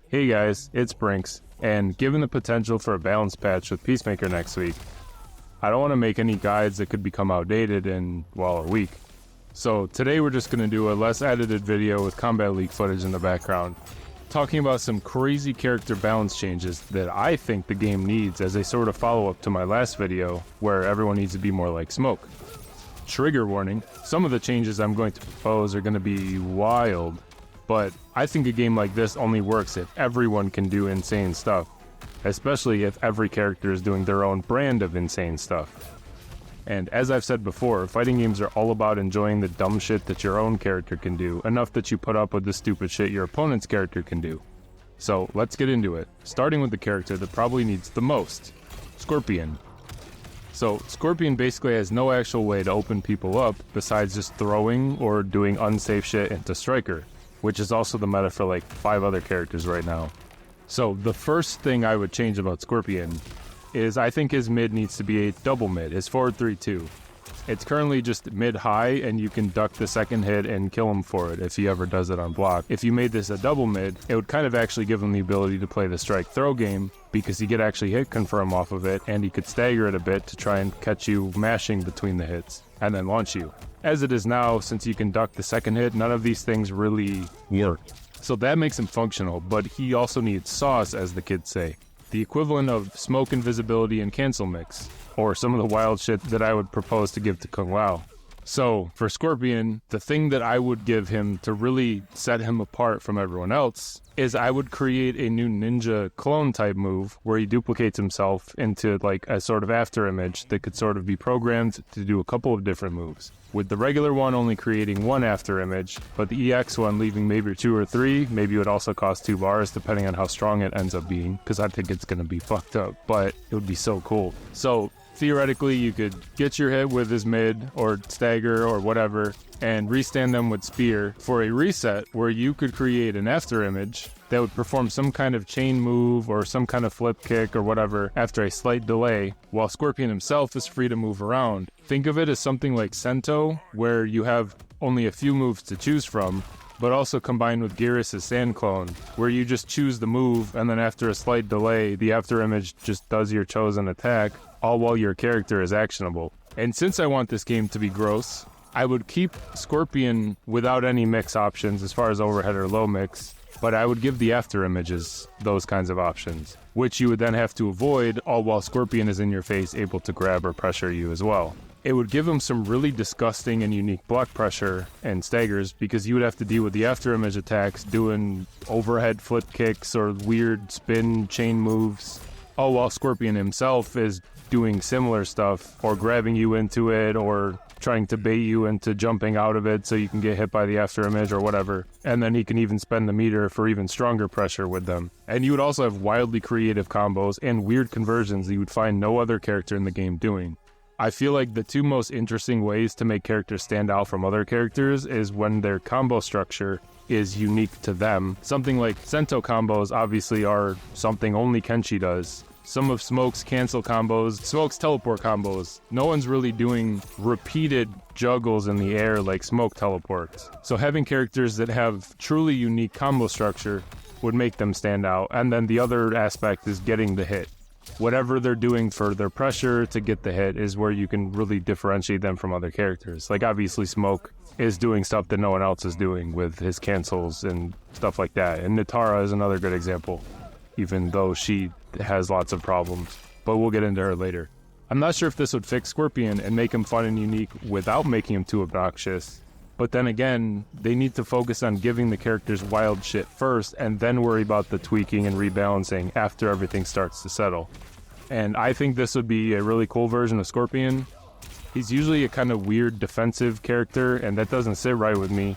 Hey guys, it's Brinks, and given the potential for a balance patch with Peacemaker next week, I don't want to make any guides that could become outdated in, well, a week. So today we're just going to do a less edited video with Combat League footage in the background, talking about some crazy character balance changes that I think the game needs as a sort of follow-up to my last video, where everyone needs to be more like Smoke. Trigger warning, some of the changes I'm going to propose are going to be wild, but I think a game like this only works if everyone can do insane stuff, especially if every character is doing their own brand of insane stuff. And as I've said before, fighting games are all about enjoying the dumb shit that your own character can do, enough that you put up with the stupid shit your opponent's character can do. So let's get into it, starting with the character that probably needs the most, Scorpion. So Scorpion basically has no actual way to open people up besides just throwing or doing unsafe shit into Striker, which is also the meta for like 5 other characters right now. So the first thing I would change about Scorpion is I think his mid needs to be a double mid, his forward 3-2. It's currently just mid-high, and you can duck the second hit and kill him for it if he ever does it on block. If you made this a double mid, it would kind of actually give him the ability to play the strike throw game, because he could actually hit confirm off of it, and he could stagger it a bit to try and catch you mashing between the hits, and then launch you. As it is now, since you can duck the second hit, none of these things really work. So that makes him functional, but he also needs sauce, as the kids say. The equivalent of smoke invisibility and cancel mix, or some of the wild shit that I would propose to give to Kung Lao. So, for Scorpion, the thing that I would give him to really set him apart from everyone else is I would create a new ninja clone type move where he duplicates himself into like a sort of after image that could sort of be programmed to do a couple of different moves. With the regular one only creating one after image, but the EX one leaving maybe 2 or 3, maybe it would also cost 2 bars depending on how strong it ends up being, because I think it's going to be fucked up, but it would be so cool. So, theoretically, you could get your hit with his mid, or stagger, or whatever, and restand them with spear for a reset where you could create an after image that would perform some kind of chain move or some kind of flip kick or whatever after a slight delay, while Scorpion himself is free to move around. Think of it as something like Sento, where you have only a few moves to choose from, but also combined with Geras' Sand Clone, where you just choose the move, and then after a slight delay, the after image just does your chosen attack, all while your character is actionable. And since I want this game to be gross, I would keep Scorpion without any mix options as far as overhead or low mix, but I would give the after images those kinds of options, which you would then have to avoid, all while Scorpion is in your face able to grab or pressure you as well. It would give him some really disgusting and unique block pressure and staggers, because you would have to deal with the after image attacks doing overhead flip kicks or weird spin chain moves, all while Scorpion himself is doing similar stuff or grabbing you into it or trying to bait you into jumping out of it so you can get hit by the after image or whatever. And then he can even spend the meter for even stronger pressure with them. And you would also have wildly creative combos and weird conversions that you would find no other character in the game doing. I feel like the 2 most interesting ways to make characters stand out from other characters is when their combo structure is unique to them. Something like Sento combos obviously are something only Kenshi does. Some of Smoke's cancel combos, Smoke's teleport combos, no one's really doing repeated juggles in the air like Smoke teleports. So having characters that have truly unique combo structure would make them stand out. And then the other aspect is getting the hit. Whatever they're doing for their pressure to get the hit is where you can really differentiate them from other characters. Like obviously Smoke is doing stuff that no one else is doing with his cancels and stuff like that. And Nitara is another good example, even though she has lots of problems, but we'll get into her later. I'm not sure if this would fix Scorpion and make him fun and unique without making him too obnoxious, but then again, they need to focus on giving the characters wild shit first and then worry about the tweaking and rebalancing after everything starts to settle. And I think this would be a really cool version of Scorpion. He's usually a kind of weird defensive character, and that doesn't sit right with me.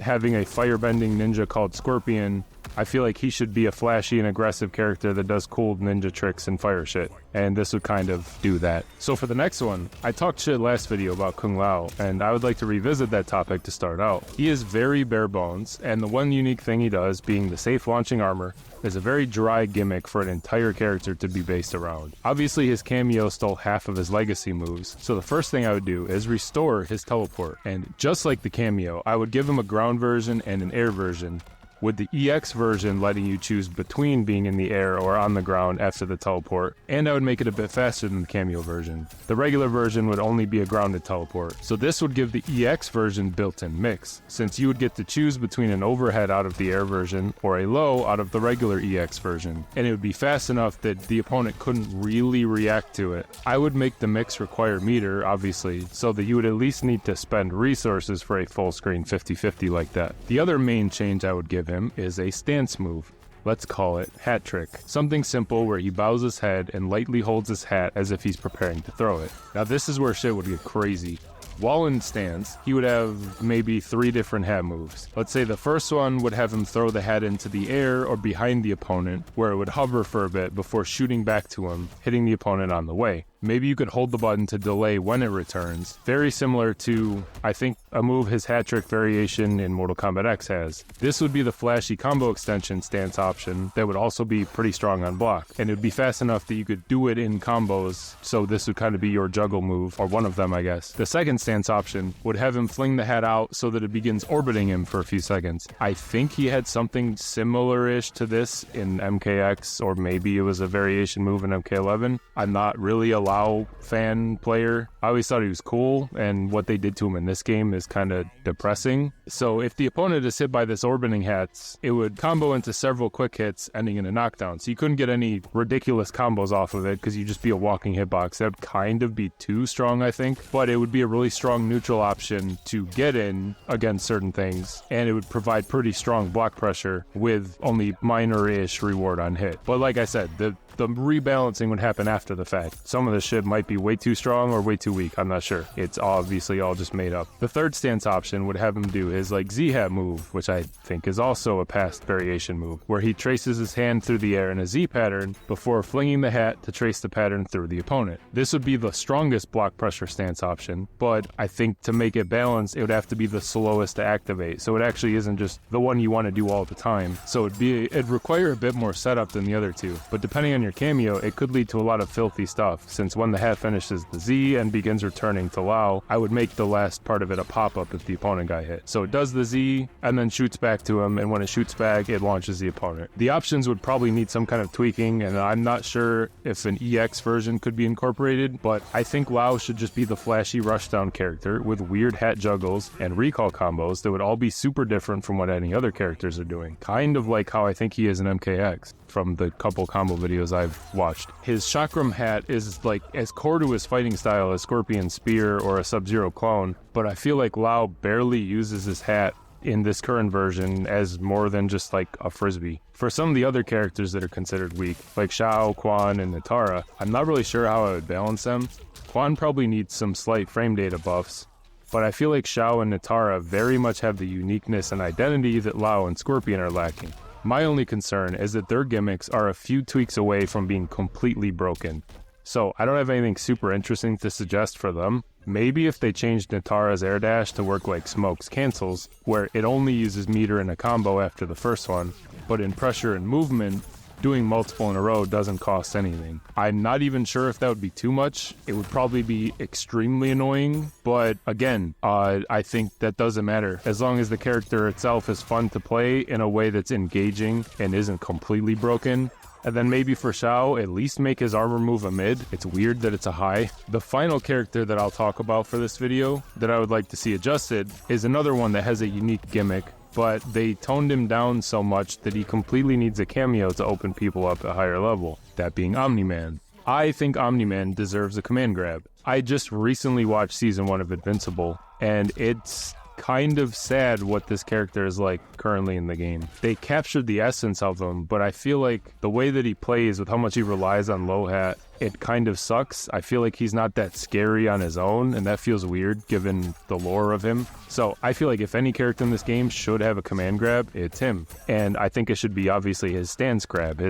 Having a firebending ninja called Scorpion, I feel like he should be a flashy and aggressive character that does cool ninja tricks and fire shit, and this would kind of do that. So for the next one, I talked shit last video about Kung Lao, and I would like to revisit that topic to start out. He is very bare bones, and the one unique thing he does, being the safe launching armor, is a very dry gimmick for an entire character to be based around. Obviously his kameo stole half of his legacy moves, so the first thing I would do is restore his teleport, and just like the kameo, I would give him a ground version and an air version, with the EX version letting you choose between being in the air or on the ground after the teleport, and I would make it a bit faster than the kameo version. The regular version would only be a grounded teleport, so this would give the EX version built-in mix, since you would get to choose between an overhead out of the air version or a low out of the regular EX version, and it would be fast enough that the opponent couldn't really react to it. I would make the mix require meter, obviously, so that you would at least need to spend resources for a full screen 50-50 like that. The other main change I would give him is a stance move. Let's call it hat trick. Something simple where he bows his head and lightly holds his hat as if he's preparing to throw it. Now this is where shit would get crazy. While in stance, he would have maybe 3 different hat moves. Let's say the first one would have him throw the hat into the air or behind the opponent, where it would hover for a bit before shooting back to him, hitting the opponent on the way. Maybe you could hold the button to delay when it returns. Very similar to, I think, a move his hat trick variation in Mortal Kombat X has. This would be the flashy combo extension stance option that would also be pretty strong on block. And it would be fast enough that you could do it in combos, so this would kind of be your juggle move, or one of them, I guess. The second stance option would have him fling the hat out so that it begins orbiting him for a few seconds. I think he had something similar-ish to this in MKX, or maybe it was a variation move in MK11. I'm not really a Lao fan player. I always thought he was cool, and what they did to him in this game is kind of depressing. So if the opponent is hit by this orbiting hats, it would combo into several quick hits, ending in a knockdown. So you couldn't get any ridiculous combos off of it, because you'd just be a walking hitbox. That would kind of be too strong, I think, but it would be a really strong neutral option to get in against certain things, and it would provide pretty strong block pressure with only minor-ish reward on hit. But like I said, the rebalancing would happen after the fact. Some of the shit might be way too strong or way too weak, I'm not sure. It's obviously all just made up. The third stance option would have him do his Z-hat move, which I think is also a past variation move, where he traces his hand through the air in a Z pattern before flinging the hat to trace the pattern through the opponent. This would be the strongest block pressure stance option, but I think to make it balanced, it would have to be the slowest to activate, so it actually isn't just the one you want to do all the time. So it'd require a bit more setup than the other two, but depending on your kameo, it could lead to a lot of filthy stuff, since when the hat finishes the Z and begins returning to Lao, I would make the last part of it a pop-up if the opponent got hit. So it does the Z, and then shoots back to him, and when it shoots back, it launches the opponent. The options would probably need some kind of tweaking, and I'm not sure if an EX version could be incorporated, but I think Lao should just be the flashy rushdown character with weird hat juggles and recall combos that would all be super different from what any other characters are doing. Kind of like how I think he is in MKX, from the couple combo videos I've watched. His chakram hat is like as core to his fighting style as Scorpion Spear or a Sub-Zero clone, but I feel like Lao barely uses his hat in this current version as more than just like a frisbee. For some of the other characters that are considered weak, like Shao, Quan, and Nitara, I'm not really sure how I would balance them. Quan probably needs some slight frame data buffs, but I feel like Shao and Nitara very much have the uniqueness and identity that Lao and Scorpion are lacking. My only concern is that their gimmicks are a few tweaks away from being completely broken. So I don't have anything super interesting to suggest for them. Maybe if they changed Nitara's air dash to work like Smoke's cancels, where it only uses meter in a combo after the first one, but in pressure and movement, doing multiple in a row doesn't cost anything. I'm not even sure if that would be too much. It would probably be extremely annoying, but again, I think that doesn't matter. As long as the character itself is fun to play in a way that's engaging and isn't completely broken. And then maybe for Shao, at least make his armor move a mid. It's weird that it's a high. The final character that I'll talk about for this video that I would like to see adjusted is another one that has a unique gimmick, but they toned him down so much that he completely needs a kameo to open people up at a higher level, that being Omni-Man. I think Omni-Man deserves a command grab. I just recently watched season 1 of Invincible, and it's kind of sad what this character is like currently in the game. They captured the essence of him, but I feel like the way that he plays with how much he relies on low hat, it kind of sucks. I feel like he's not that scary on his own, and that feels weird given the lore of him. So I feel like if any character in this game should have a command grab, it's him. And I think it should be obviously his stance grab.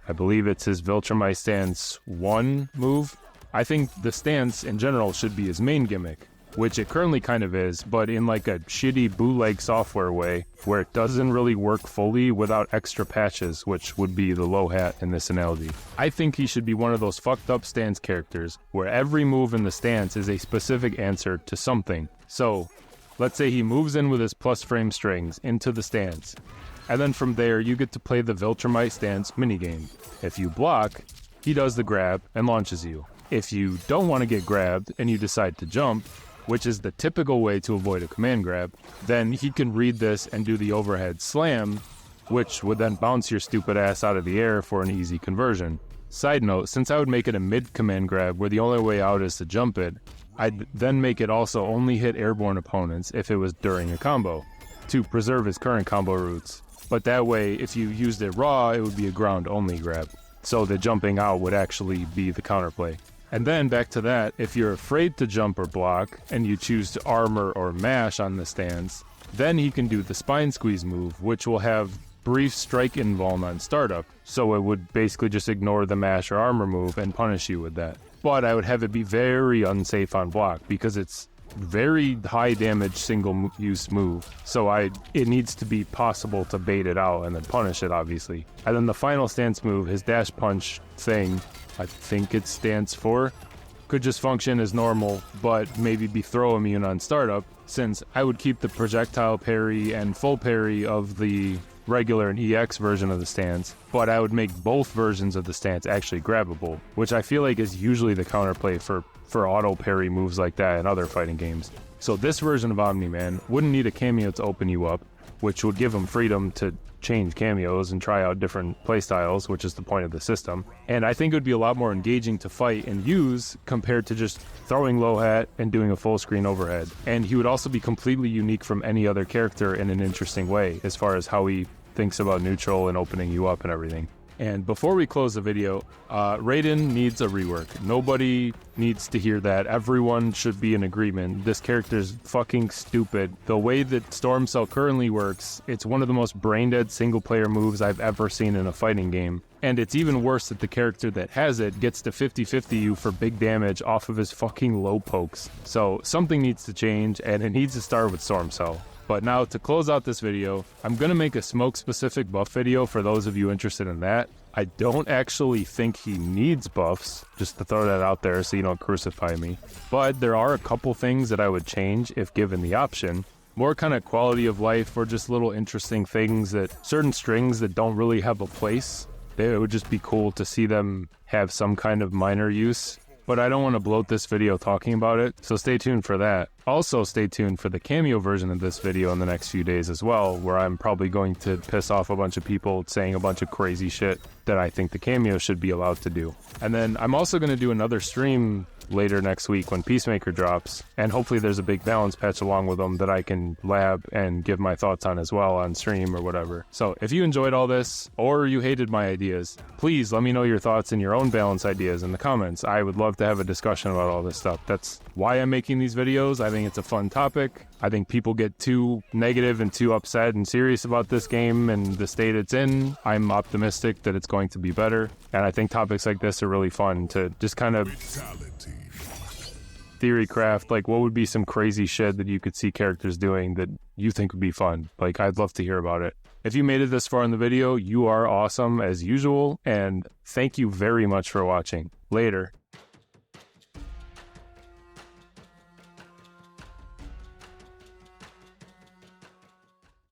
I believe it's his Viltrumite stance 1 move. I think the stance in general should be his main gimmick, which it currently kind of is, but in like a shitty bootleg software way, where it doesn't really work fully without extra patches, which would be the low hat in this analogy. I think he should be one of those fucked up stance characters, where every move in the stance is a specific answer to something. So, let's say he moves in with his plus frame strings into the stance. And then from there, you get to play the Viltrumite stance minigame. If you block, he does the grab and launches you. If you don't want to get grabbed and you decide to jump, which is the typical way to avoid a command grab, then he can read this and do the overhead slam, which would then bounce your stupid ass out of the air for an easy conversion. Side note, since I would make it a mid-command grab where the only way out is to jump it, I'd then make it also only hit airborne opponents if it was during a combo, to preserve his current combo routes. But that way, if you used it raw, it would be a ground-only grab. So the jumping out would actually be the counterplay. And then back to that, if you're afraid to jump or block, and you choose to armor or mash on the stance, then he can do the spine squeeze move, which will have brief strike invuln on startup, so it would basically just ignore the mash or armor move and punish you with that. But I would have it be very unsafe on block, because it's very high damage single use move, so it needs to be possible to bait it out and then punish it, obviously. And then the final stance move, his dash punch thing, I think it stands for, could just function as normal, but maybe be throw immune on startup, since I would keep the projectile parry and full parry of the regular and EX version of the stance, but I would make both versions of the stance actually grabbable, which I feel like is usually the counterplay for auto parry moves like that in other fighting games. So this version of Omni-Man wouldn't need a kameo to open you up, which would give him freedom to change cameos and try out different playstyles, which is the point of the system. And I think it would be a lot more engaging to fight and use compared to just throwing low hat and doing a full screen overhead. And he would also be completely unique from any other character in an interesting way, as far as how he thinks about neutral and opening you up and everything. And before we close the video, Raiden needs a rework. Nobody needs to hear that. Everyone should be in agreement. This character is fucking stupid. The way that Storm Cell currently works, it's one of the most brain-dead single-player moves I've ever seen in a fighting game. And it's even worse that the character that has it gets to 50-50 you for big damage off of his fucking low pokes. So something needs to change, and it needs to start with Storm Cell. But now, to close out this video, I'm going to make a smoke-specific buff video for those of you interested in that. I don't actually think he needs buffs, just to throw that out there so you don't crucify me. But there are a couple things that I would change if given the option. More kind of quality of life, or just little interesting things, that certain strings that don't really have a place. It would just be cool to see them have some kind of minor use. But I don't want to bloat this video talking about it, so stay tuned for that. Also stay tuned for the cameo version of this video in the next few days as well, where I'm probably going to piss off a bunch of people saying a bunch of crazy shit that I think the cameo should be allowed to do. And then I'm also going to do another stream later next week when Peacemaker drops, and hopefully there's a big balance patch along with them that I can lab and give my thoughts on as well on stream or whatever. So if you enjoyed all this, or you hated my ideas, please let me know your thoughts and your own balance ideas in the comments. I would love to have a discussion about all this stuff. That's why I'm making these videos. I think it's a fun topic. I think people get too negative and too upset and serious about this game and the state it's in. I'm optimistic that it's going to be better, and I think topics like this are really fun to just kind of theory craft, like what would be some crazy shit that you could see characters doing that you think would be fun. Like, I'd love to hear about it. If you made it this far in the video, you are awesome as usual, and thank you very much for watching. Later.